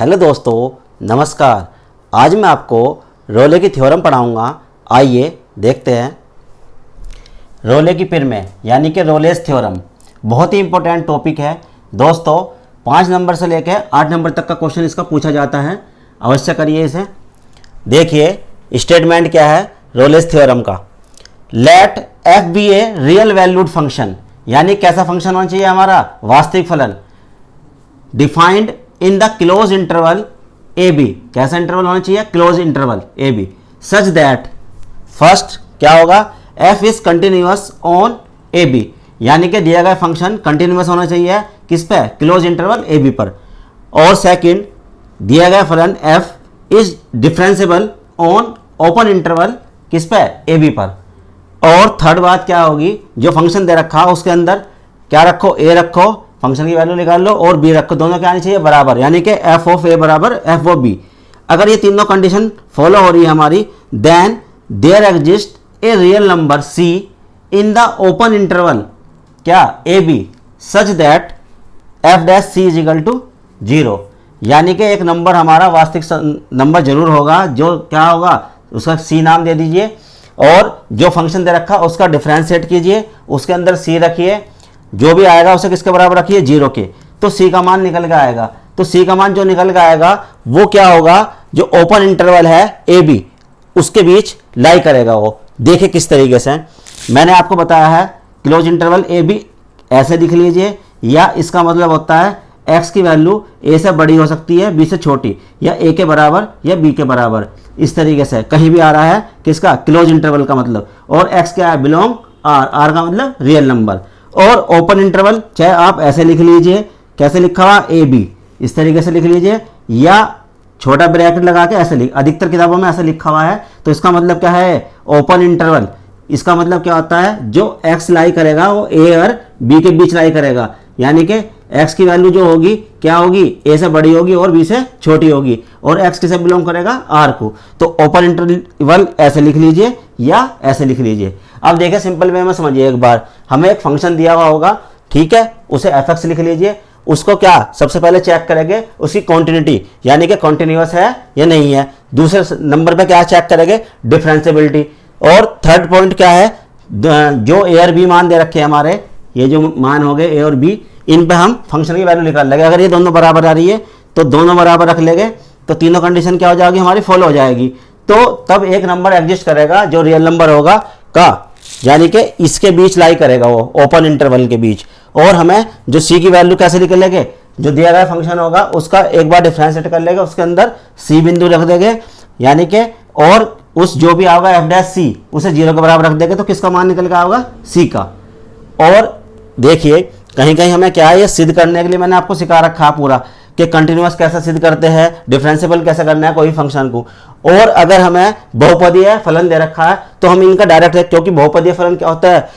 Hello दोस्तों, नमस्कार। आज मैं आपको रोले की थ्योरम पढ़ाऊंगा। आइए देखते हैं। रोले की प्रमेय यानी कि रोलेस थ्योरम बहुत ही इंपॉर्टेंट टॉपिक है दोस्तों। 5 नंबर से लेकर 8 नंबर तक का क्वेश्चन इसका पूछा जाता है। अवश्य करिए इसे। देखिए स्टेटमेंट क्या है रोलेस थ्योरम का। Let f be a real valued function, यानी कैसा फंक्शन होना चाहिए हमारा, वास्तविक फलन। Defined in the close interval a b, कैसा इंटरवल होना चाहिए, close interval a B, such that first क्या होगा, f is continuous on a b, यानी कि दिया गया फंक्शन कंटिन्यूअस होना चाहिए किस पे, क्लोज इंटरवल ए बी पर। और सेकंड दिया गया फलन F is differentiable on open interval किस पे, ए बी पर। और थर्ड बात क्या होगी, जो फंक्शन दे रखा उसके अंदर क्या रखो, ए रखो, फंक्शन की वैल्यू निकाल लो, और बी रखो, दोनों क्या आनी चाहिए, बराबर, यानी कि एफ ऑफ ए बराबर एफ ऑफ बी। अगर ये तीनों कंडीशन फॉलो हो रही है हमारी, then there exist a real number C in the open interval क्या, A B, such that F dash C is equal to 0, यानी कि एक नंबर हमारा वास्तविक नंबर जरूर होगा, जो क्या होगा उसका सी नाम दे दीजिए, और जो फंक्शन दे रखा उसका डिफरेंशिएट कीजिए, उसके अंदर सी रखिए, जो भी आएगा उसे किसके बराबर रखिए, 0 के, तो सी का मान निकल के आएगा। तो सी का मान जो निकल के आएगा वो क्या होगा, जो ओपन इंटरवल है ए बी उसके बीच लाई करेगा। वो देखिए किस तरीके से मैंने आपको बताया है, क्लोज इंटरवल ए बी ऐसे लिख लीजिए, या इसका मतलब होता है एक्स की वैल्यू ए से बड़ी हो सकती है बी से छोटी, या ए के बराबर या बी के बराबर, इस तरीके से कहीं भी आ रहा है किसका, क्लोज इंटरवल का मतलब। और एक्स क्या है, बिलोंग आर, आर का मतलब रियल नंबर। और ओपन इंटरवल चाहे आप ऐसे लिख लीजिए, कैसे लिखा हुआ, ए बी, इस तरीके से लिख लीजिए, या छोटा ब्रैकेट लगा के ऐसे लिख, अधिकतर किताबों में ऐसे लिखा हुआ है। तो इसका मतलब क्या है, ओपन इंटरवल, इसका मतलब क्या होता है, जो एक्स लाई करेगा वो ए और बी के बीच लाई करेगा, यानी कि एक्स की वैल्यू जो होगी क्या होगी, ए से बड़ी होगी और बी से छोटी होगी, और एक्स किसे बिलोंग करेगा, आर को। तो ओपन इंटरवल ऐसे लिख लीजिए या ऐसे लिख लीजिए। अब देखिए सिंपल वे में समझिए एक बार, हमें एक फंक्शन दिया हुआ होगा, ठीक है, उसे एफ एक्स लिख लीजिए। उसको क्या सबसे पहले चेक करेंगे, उसकी कॉन्टिन्यूटी, यानी कि कॉन्टिन्यूअस है या नहीं है। दूसरे नंबर पे क्या चेक करेंगे, डिफरेंशिएबिलिटी। और थर्ड पॉइंट क्या है, जो ए और बी मान दे रखे हैं हमारे, ये जो मान हो गए ए और बी, इन पे हम फंक्शन की वैल्यू निकाल लेंगे। अगर ये दोनों बराबर आ रही है तो दोनों बराबर रख लेंगे, तो तीनों कंडीशन क्या हो जाएगी हमारी, फॉलो हो जाएगी। तो तब एक नंबर एग्जिस्ट करेगा जो रियल नंबर होगा का, यानी कि इसके बीच लाई करेगा वो ओपन इंटरवल के बीच। और हमें जो सी की वैल्यू कैसे निकल लेंगे, जो दिया गया फंक्शन होगा उसका एक बार डिफरेंशिएट कर लेंगे, उसके अंदर सी बिंदु रख देंगे, यानी कि, और उस जो भी आओगा एफ डैश सी उसे 0 के बराबर रख देंगे, तो किसका मान निकल के आएगा, सी का। और देखिए कहीं कहीं हमें क्या है, ये सिद्ध करने के लिए मैंने आपको सिखा रखा पूरा कि कंटिन्यूअस कैसे सिद्ध करते हैं, डिफरेंशिएबल कैसे करना है कोई फंक्शन को। और अगर हमें बहुपदीय फलन दे रखा है तो हम इनका डायरेक्ट, क्योंकि बहुपदीय फलन क्या होता है,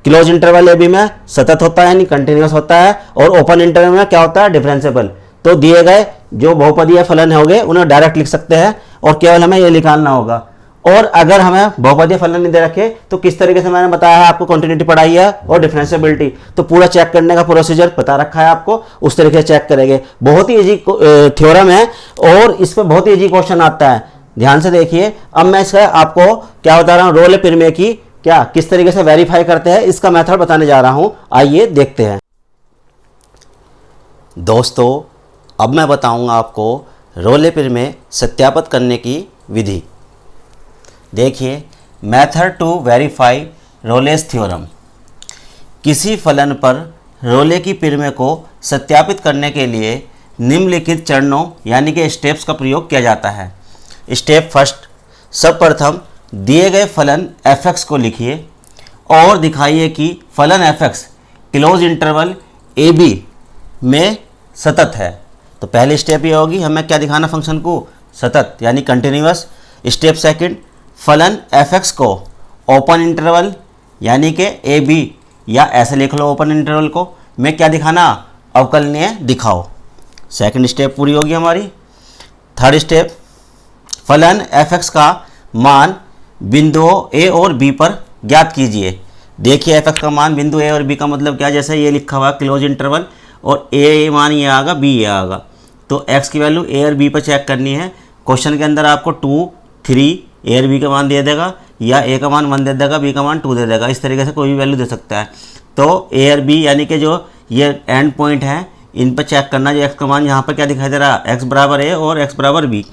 क्लोज इंटरवल ए बी में सतत होता है यानी कंटिन्यूअस होता है, और ओपन इंटरवल में क्या होता है, डिफरेंशिएबल। तो दिए गए जो बहुपदीय फलन होंगे उन्हें डायरेक्ट लिख सकते हैं, और केवल हमें ये निकालना होगा। और अगर हमें बहुपदीय फलन नहीं दे रखे तो किस तरीके से, मैंने बताया है आपको, कंटिन्यूटी पढ़ाई है और डिफरेंशिएबिलिटी, तो पूरा चेक करने का प्रोसीजर बता रखा है आपको, उस तरीके से चेक करेंगे। बहुत ही इजी थ्योरम है और इस पर बहुत ही इजी क्वेश्चन आता है, ध्यान से देखिए। अब मैं इसका आपको क्या बता रहा हूँ, रोले प्रमेय की क्या किस तरीके से वेरीफाई करते हैं इसका मेथड बताने जा रहा हूँ। आइए देखते हैं दोस्तों। अब मैं बताऊंगा आपको रोले प्रमेय सत्यापित करने की विधि। देखिए, method to verify Rolle's theorem. किसी फलन पर रोले की प्रमेय को सत्यापित करने के लिए निम्नलिखित चरणों यानी कि स्टेप्स का प्रयोग किया जाता है। स्टेप फर्स्ट, सर्वप्रथम दिए गए फलन एफ एक्स को लिखिए और दिखाइए कि फलन f x close interval a b में सतत है। तो पहली स्टेप ये होगी, हमें क्या दिखाना, फंक्शन को सतत यानी कंटिन्यूअस। स्टेप सेकंड, फलन एफ एक्स को ओपन इंटरवल यानी कि ए बी, या ऐसे लिख लो ओपन इंटरवल को, में क्या दिखाना, अवकलनीय दिखाओ। सेकंड स्टेप पूरी होगी हमारी। थर्ड स्टेप, फलन एफ एक्स का मान बिंदुओं ए और बी पर ज्ञात कीजिए। देखिए एफ एक्स का मान बिंदु ए और बी का मतलब क्या, जैसे ये लिखा हुआ क्लोज इंटरवल, और ए मान ये आएगा, बी ये आएगा। तो x की वैल्यू a और b पर चेक करनी है। क्वेश्चन के अंदर आपको 2, 3 a और b का मान दे देगा, या a का मान 1 दे देगा, b का मान 2 दे देगा। इस तरीके से कोई भी वैल्यू दे सकता है। तो a और b यानी कि जो ये एंड पॉइंट है, इन पर चेक करना जो x का मान यहाँ पर क्या दिखाई दे रहा है, x बराबर a और x बराबर b।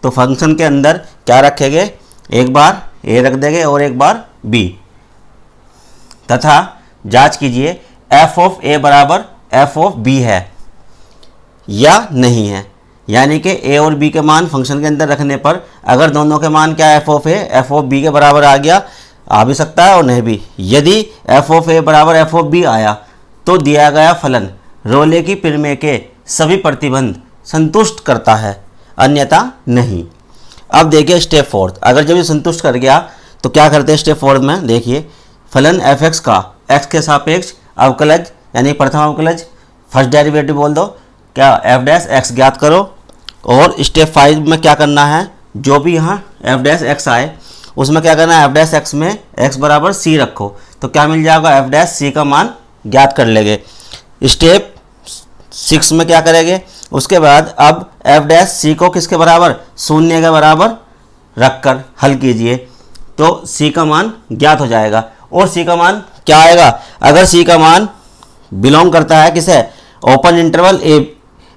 तो फंक्शन के अंदर क्या रखेंगे, एक बार a रख देंगे और एक बार b, तथा जांच कीजिए f ऑफ a बराबर f ऑफ b है या नहीं है। यानी कि a और b के मान फंक्शन के अंदर रखने पर अगर दोनों के मान क्या f of a f of b के बराबर आ गया, आ भी सकता है और नहीं भी। यदि f ऑफ a बराबर f ऑफ b आया तो दिया गया फलन रोले की प्रमेय के सभी प्रतिबंध संतुष्ट करता है, अन्यथा नहीं। अब देखिए स्टेप फोर्थ, अगर जब ये संतुष्ट कर गया तो क्या करते हैं स्टेप फोर्थ में, देखिए फलन f(x) का x के सापेक्ष अवकलज यानी प्रथम अवकलज, फर्स्ट डेरिवेटिव बोल दो, क्या f' ज्ञात करो। और स्टेप 5 में क्या करना है, जो भी यहाँ f' आए उसमें क्या करना है, f' में x बराबर c रखो, तो क्या मिल जाएगा, f' का मान ज्ञात कर लेंगे। स्टेप 6 में क्या करेंगे, उसके बाद अब f' को किसके बराबर, 0 के बराबर रखकर हल कीजिए, तो c का मान ज्ञात हो जाएगा। और c का मान क्या आएगा, अगर c का मान बिलोंग करता है किसे, ओपन इंटरवल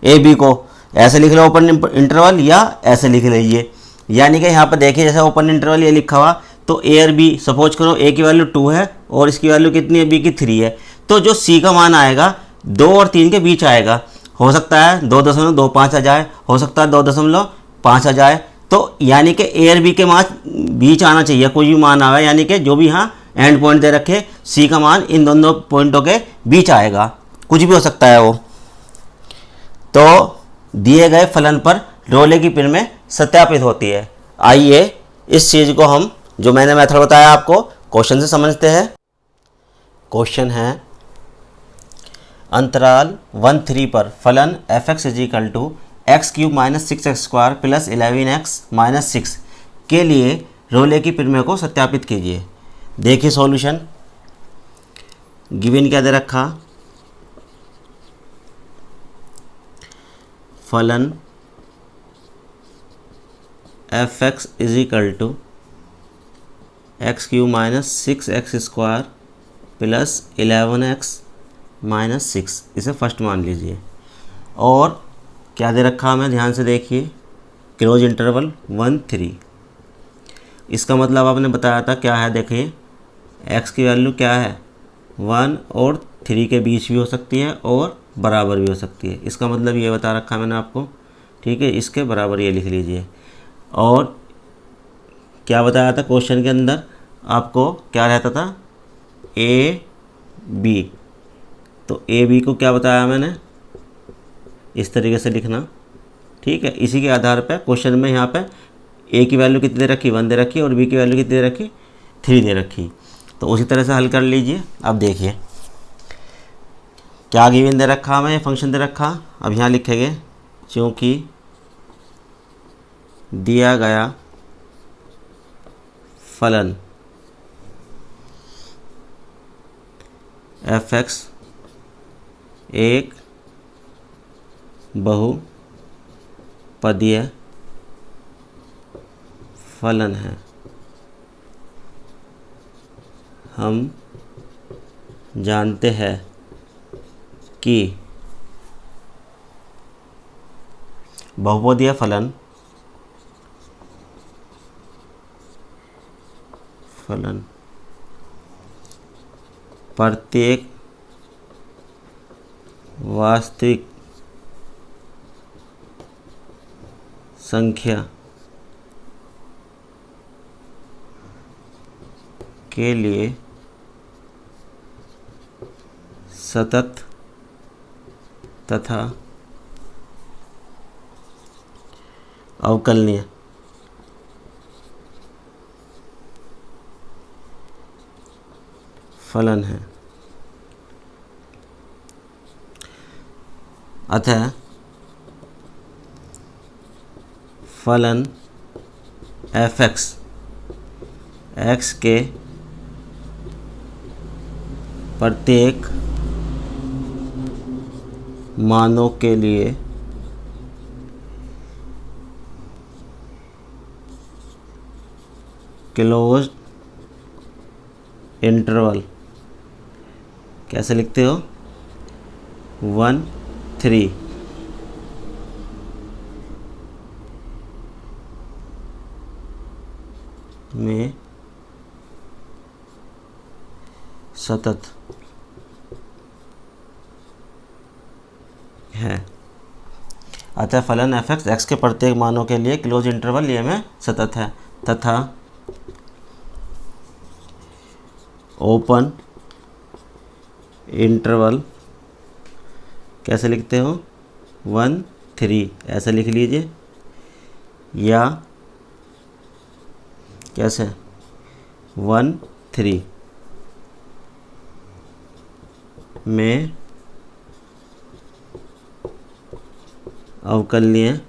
ए बी को, ऐसे लिख लो ओपन इंटरवल, या ऐसे लिख लीजिए। यानी कि यहाँ पर देखिए जैसे ओपन इंटरवल ये लिखा हुआ, तो a और b सपोज करो a की वैल्यू 2 है और इसकी वैल्यू कितनी है, b की 3 है, तो जो c का मान आएगा 2 और 3 के बीच आएगा। हो सकता है 2.25 आ जाए, हो सकता है 2.5 आ जाए। तो यानी कि a और b के मान बीच आना चाहिए, कोई भी मान आवे, यानी कि जो भी यहाँ एंड पॉइंट दे रखे c का मान इन दोनों पॉइंटों के बीच आएगा, कुछ भी हो सकता है वो। तो दिए गए फलन पर रोले की प्रमेय सत्यापित होती है। आइए इस चीज़ को हम, जो मैंने मेथड बताया आपको, क्वेश्चन से समझते हैं। क्वेश्चन है अंतराल 1-3 पर फलन f(x) = x³ - 6x² + 11x - 6 के लिए रोले की प्रमेय को सत्यापित कीजिए। देखिए सॉल्यूशन, गिवन क्या दे रखा, फलन f(x) = x³ - 6x² + 11x - 6, इसे फर्स्ट मान लीजिए। और क्या दे रखा हमें, ध्यान से देखिए, क्लोज इंटरवल 1-3। इसका मतलब आपने बताया था क्या है, देखिए x की वैल्यू क्या है, 1 और 3 के बीच भी हो सकती है और बराबर भी हो सकती है। इसका मतलब ये बता रखा मैंने आपको, ठीक है, इसके बराबर ये लिख लीजिए। और क्या बताया था क्वेश्चन के अंदर आपको, क्या रहता था, a b, तो a b को क्या बताया मैंने, इस तरीके से लिखना, ठीक है। इसी के आधार पर क्वेश्चन में यहाँ पे a की वैल्यू कितनी दे रखी, 1 दे रखी, और b की वैल्यू कितनी दे रखी, 3 दे रखी। तो उसी तरह से हल कर लीजिए। अब देखिए क्या गिवन दे रखा हमें, फंक्शन दे रखा, अब यहाँ लिखेंगे चूँकि दिया गया फलन f(x) एक बहुपदीय फलन है, हम जानते हैं कि बहुपदीय फलन प्रत्येक वास्तविक संख्या के लिए सतत तथा अवकलनीय फलन है। अतः फलन f(x) x के प्रत्येक मानों के लिए क्लोज इंटरवल कैसे लिखते हो, 1 3 में सतत है। अतः फलन एफ एक्स एक्स के प्रत्येक मानों के लिए क्लोज इंटरवल ये में सतत है तथा ओपन इंटरवल कैसे लिखते हो, 1 3 ऐसे लिख लीजिए, या कैसे 1 3 में अवकलनीय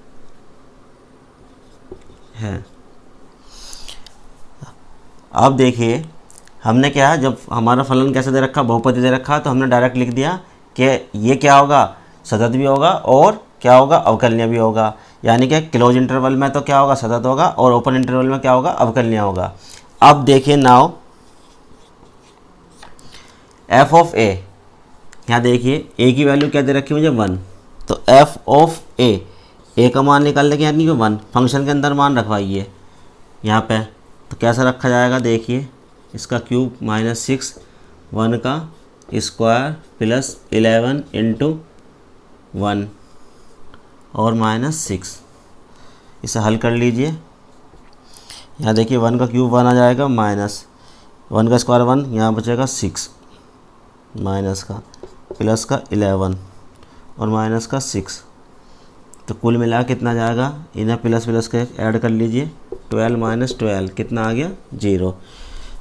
है। अब देखिए हमने क्या, जब हमारा फलन कैसे दे रखा, बहुपदी दे रखा, तो हमने डायरेक्ट लिख दिया कि ये क्या होगा, सतत भी होगा और क्या होगा, अवकलनीय भी होगा। यानी कि क्लोज इंटरवल में तो क्या होगा, सतत होगा, और ओपन इंटरवल में क्या होगा, अवकलनीय होगा। अब देखिए नाउ एफ ऑफ ए, यहाँ देखिए ए की वैल्यू क्या दे रखी है मुझे, 1। तो एफ ऑफ ए का मान निकालने के, यानी कि 1 फंक्शन के अंदर मान रखवाइए यहाँ पे। तो कैसा रखा जाएगा, देखिए इसका क्यूब -6, 1 का स्क्वायर प्लस 11 इंटू 1 और -6, इसे हल कर लीजिए। यहाँ देखिए 1 का क्यूब 1 आ जाएगा, -1 का स्क्वायर 1, यहाँ बचेगा 6, माइनस का प्लस का 11 और माइनस का 6, तो कुल मिला कितना जाएगा, इन्हें प्लस प्लस के ऐड कर लीजिए, 12 - 12 कितना आ गया, 0।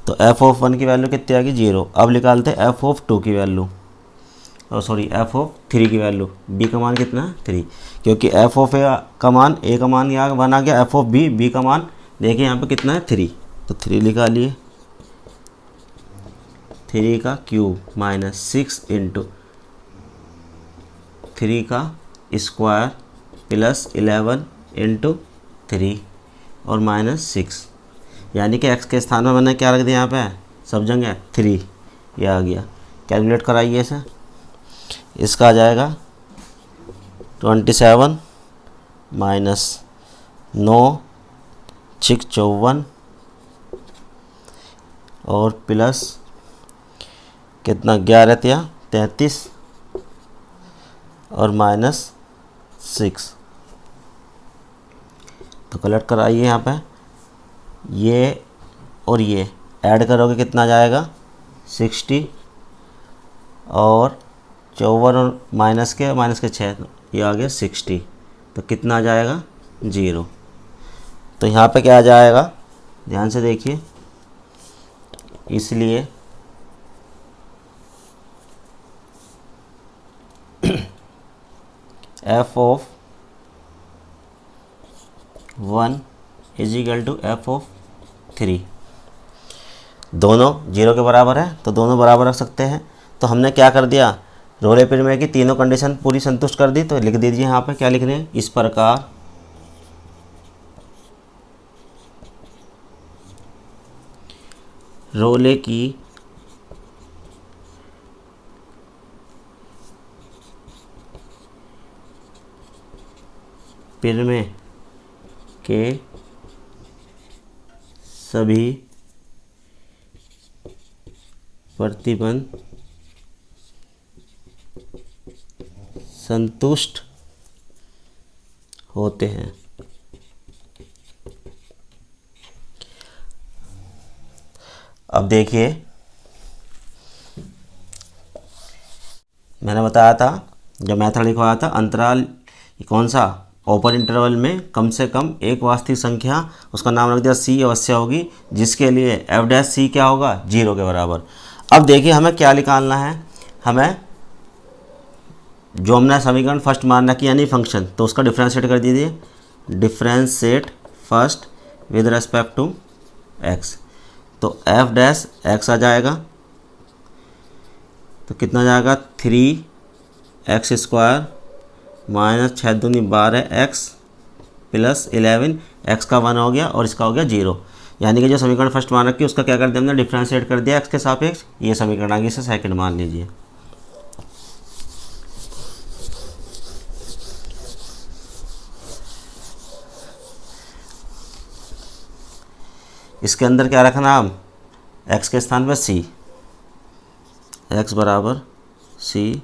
तो एफ ऑफ 1 की वैल्यू कितनी आ गई, 0। अब निकालते हैं एफ ऑफ 2 की वैल्यू, और सॉरी एफ ऑफ 3 की वैल्यू। बी का मान कितना है, 3, क्योंकि एफ ऑफ ए का मान, ए का मान यहाँ 1 आ गया, एफ ऑफ बी का मान देखिए यहाँ पे कितना है, 3। तो 3 निकालिए, 3 का क्यूब -6 इंटू 3 का स्क्वायर प्लस 11 इंटू 3 और -6, यानी कि x के स्थान में मैंने क्या रख दिया, यहाँ पे सब जगह 3, ये आ गया। कैलकुलेट कराइए इसे, इसका आ जाएगा 27 -9 6 54 और प्लस कितना, 11 33 और -6। तो कलेक्ट कराइए यहाँ पे, ये और ये ऐड करोगे कितना जाएगा, 60 और 54 और माइनस के 6, ये आ गया 60। तो कितना आ जाएगा, 0। तो यहाँ पे क्या आ जाएगा, ध्यान से देखिए, इसलिए एफ ऑफ 1 = एफ ऑफ 3, दोनों 0 के बराबर है, तो दोनों बराबर रख सकते हैं। तो हमने क्या कर दिया, रोले प्रमेय की तीनों कंडीशन पूरी संतुष्ट कर दी। तो लिख दीजिए यहाँ पे, क्या लिख रहे हैं, इस प्रकार रोले की प्रमेय के सभी प्रतिबंध संतुष्ट होते हैं। अब देखिए मैंने बताया था, जब मेथड लिखवाया था, अंतराल कौन सा, ओपन इंटरवल में कम से कम एक वास्तविक संख्या, उसका नाम रख दिया सी अवश्य होगी, जिसके लिए एफ डैश सी क्या होगा, 0 के बराबर। अब देखिए हमें क्या निकालना है, हमें जो हमने समीकरण फर्स्ट मान रखी यानी फंक्शन, तो उसका डिफ्रेंशिएट कर दीजिए, differentiate first with respect to x. तो एफ डैश एक्स आ जाएगा, तो कितना जाएगा, 3x² -6 दूनी 12x प्लस 11, x का 1 हो गया और इसका हो गया 0। यानी कि जो समीकरण फर्स्ट मान रखी उसका क्या कर दिया हमने, डिफ्रेंशिएट कर दिया एक्स के सापेक्ष, ये समीकरण आगे इसे सेकंड मान लीजिए। इसके अंदर क्या रखना, हम एक्स के स्थान पर सी, एक्स बराबर सी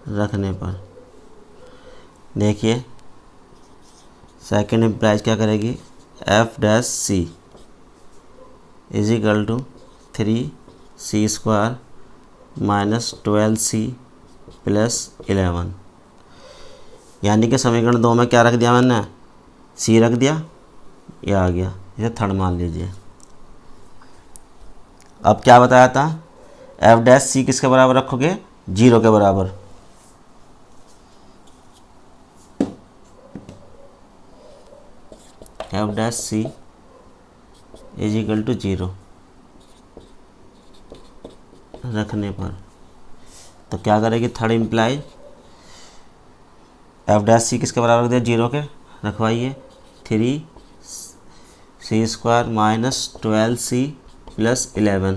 रखने पर देखिए सेकेंड इम्प्लाइज क्या करेगी, f dash C is equal to 3c² minus 12c plus 11, यानी कि समीकरण 2 में क्या रख दिया मैंने, सी रख दिया, ये आ गया, इसे थर्ड मान लीजिए। अब क्या बताया था, एफ डैश सी किसके बराबर रखोगे, 0 के बराबर। F dash C is equal to 0 रखने पर तो क्या करेगी, third imply f dash c किसके बराबर रख दिया, 0 के, रखवाइए 3c² minus 12c plus 11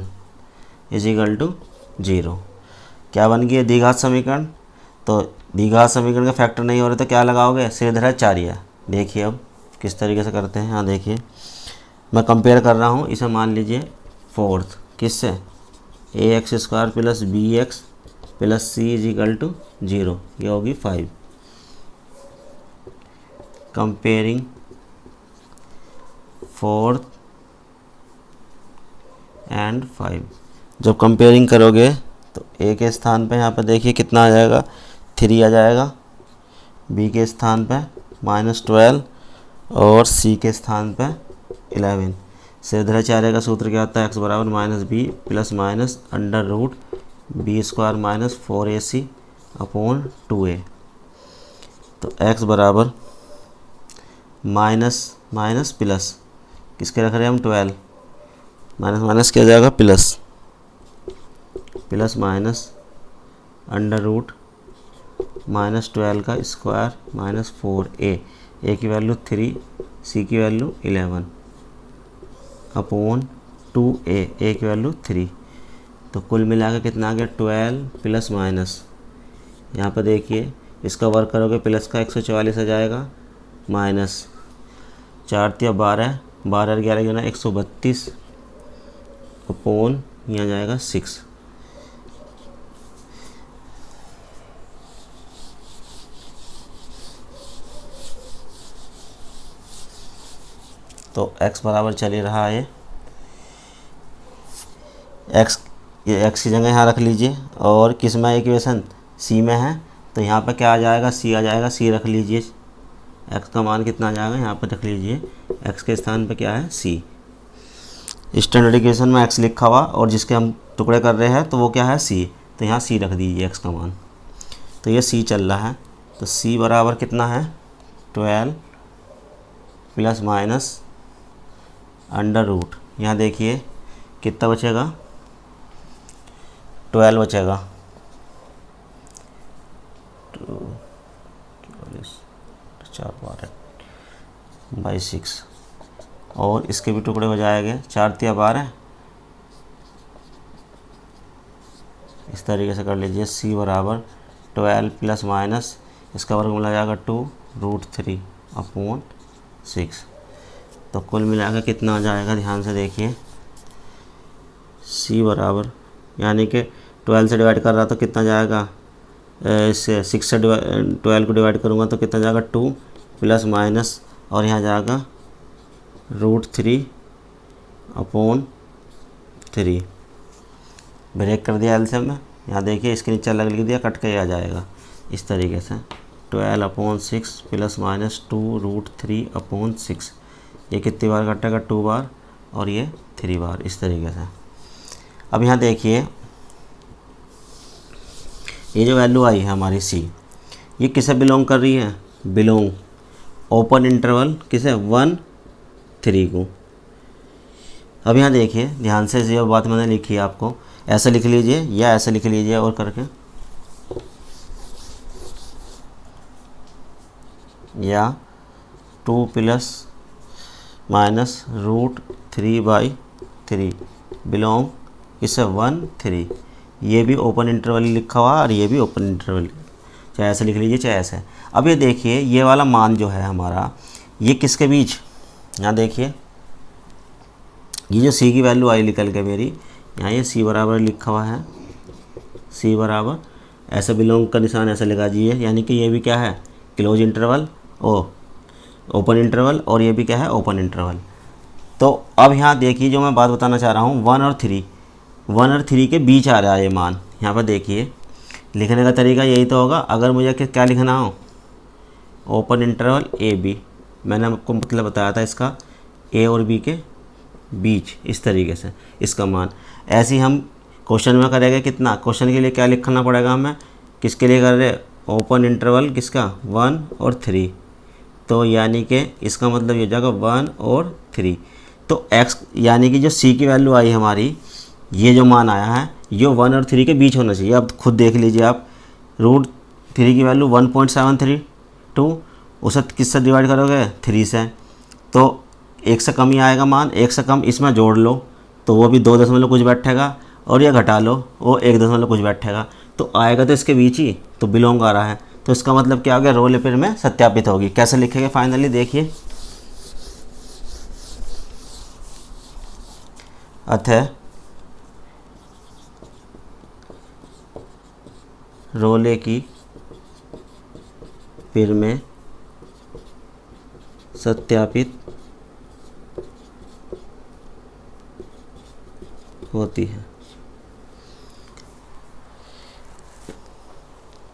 is equal to 0। क्या बन गया, द्विघात समीकरण। तो द्विघात समीकरण का फैक्टर नहीं हो रहे तो क्या लगाओगे, सिरधरा चारिया। देखिए अब किस तरीके से करते हैं, हाँ देखिए मैं कंपेयर कर रहा हूँ, इसे मान लीजिए फोर्थ किससे, ax² plus bx plus c is equal to 0, ये होगी 5। कंपेयरिंग फोर्थ एंड 5, जब कंपेयरिंग करोगे तो ए के स्थान पे यहाँ पर देखिए कितना आ जाएगा, 3 आ जाएगा, बी के स्थान पे -12 और सी के स्थान पे 11। सिरधराचार्य का सूत्र क्या होता है, एक्स बराबर minus b plus minus under root b² minus 4ac upon 2a। तो x बराबर माइनस माइनस प्लस किसके रख रहे हैं हम, 12, माइनस माइनस क्या जाएगा plus, plus minus under root -12 का स्क्वायर माइनस 4a, ए की वैल्यू 3, सी की वैल्यू 11 अपॉन 2a, ए की वैल्यू 3। तो कुल मिला के कितना आ गया, 12 प्लस माइनस, यहाँ पर देखिए इसका वर्क करोगे प्लस का 144 आ जाएगा, माइनस 4 × 12, 12 और 11 गुना 132 अपॉन यहाँ जाएगा 6। तो x बराबर चल ही रहा है, x ये x की जगह यहाँ रख लीजिए, और किस में इक्वेशन, c में है, तो यहाँ पर क्या आ जाएगा, c आ जाएगा, c रख लीजिए, x का मान कितना आ जाएगा, यहाँ पर रख लीजिए, x के स्थान पर क्या है, c। स्टैंडर्ड इक्वेशन में x लिखा हुआ और जिसके हम टुकड़े कर रहे हैं तो वो क्या है, c, तो यहाँ c रख दीजिए x का मान। तो ये c चल रहा है, तो c बराबर कितना है, 12 प्लस माइनस अंडर रूट, यहाँ देखिए कितना बचेगा, 12 बचेगा, 4/6 और इसके भी टुकड़े हो जाएंगे, 4 × 12, इस तरीके से कर लीजिए। c बराबर 12 प्लस माइनस इसका वर्ग मिला जाएगा 2√3 अपॉन 6। तो कुल मिलाकर कितना आ जाएगा, ध्यान से देखिए, c बराबर यानी कि 12 से डिवाइड कर रहा तो कितना जाएगा, इससे 6 से 12 को डिवाइड करूँगा तो कितना जाएगा, 2 प्लस माइनस और यहाँ जाएगा √3 अपॉन 3। ब्रेक कर दिया एलसीएम में, यहाँ देखिए इसके नीचे अलग लिख दिया, कट के आ जाएगा इस तरीके से, 12/6 प्लस माइनस 2√3 अपॉन 6। ये कितनी बार कटेगा, 2 बार और ये 3 बार, इस तरीके से। अब यहाँ देखिए ये जो वैल्यू आई है हमारी c, ये किसे बिलोंग कर रही है, बिलोंग ओपन इंटरवल किसे, 1 3 को। अब यहाँ देखिए ध्यान से, जो बात मैंने लिखी है आपको ऐसे लिख लीजिए या ऐसे लिख लीजिए और करके, या 2 प्लस माइनस रूट 3/3 बिलोंग इससे 1 3। ये भी ओपन इंटरवल लिखा हुआ और ये भी ओपन इंटरवल, चाहे ऐसे लिख लीजिए चाहे ऐसे। अब ये देखिए ये वाला मान जो है हमारा, ये किसके बीच, यहाँ देखिए ये जो सी की वैल्यू आई निकल के मेरी, यहाँ ये सी बराबर लिखा हुआ है, सी बराबर ऐसे बिलोंग का निशान ऐसे लगा दीजिए, यानी कि ये भी क्या है क्लोज इंटरवल ओपन इंटरवल, और ये भी क्या है ओपन इंटरवल। तो अब यहाँ देखिए जो मैं बात बताना चाह रहा हूँ, 1 और 3 के बीच आ रहा है ये मान। यहाँ पर देखिए लिखने का तरीका यही तो होगा, अगर मुझे क्या लिखना हो, ओपन इंटरवल ए बी, मैंने आपको मतलब बताया था इसका, ए और बी के बीच, इस तरीके से इसका मान। ऐसे ही हम क्वेश्चन में करेंगे कितना, क्वेश्चन के लिए क्या लिखना पड़ेगा हमें, किसके लिए कर रहे, ओपन इंटरवल किसका 1 और 3, तो यानी कि इसका मतलब ये हो जाएगा 1 और 3। तो x यानी कि जो c की वैल्यू आई हमारी, ये जो मान आया है ये 1 और 3 के बीच होना चाहिए। अब खुद देख लीजिए आप, रूट 3 की वैल्यू 1.732, उसे किससे डिवाइड करोगे 3 से, तो 1 से कम ही आएगा मान, 1 से कम इसमें जोड़ लो तो वो भी 2 दशमलव कुछ बैठेगा, और ये घटा लो वो 1 दशमलव कुछ बैठेगा, तो आएगा तो इसके बीच ही, तो बिलोंग आ रहा है। तो इसका मतलब क्या हो गया, रोल पेयर में सत्यापित होगी। कैसे लिखेंगे फाइनली देखिए, अतः रोले की पेयर में सत्यापित होती है।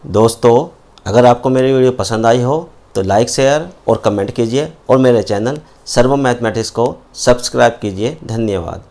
दोस्तों अगर आपको मेरी वीडियो पसंद आई हो तो लाइक शेयर और कमेंट कीजिए, और मेरे चैनल सर्वम मैथमेटिक्स को सब्सक्राइब कीजिए। धन्यवाद।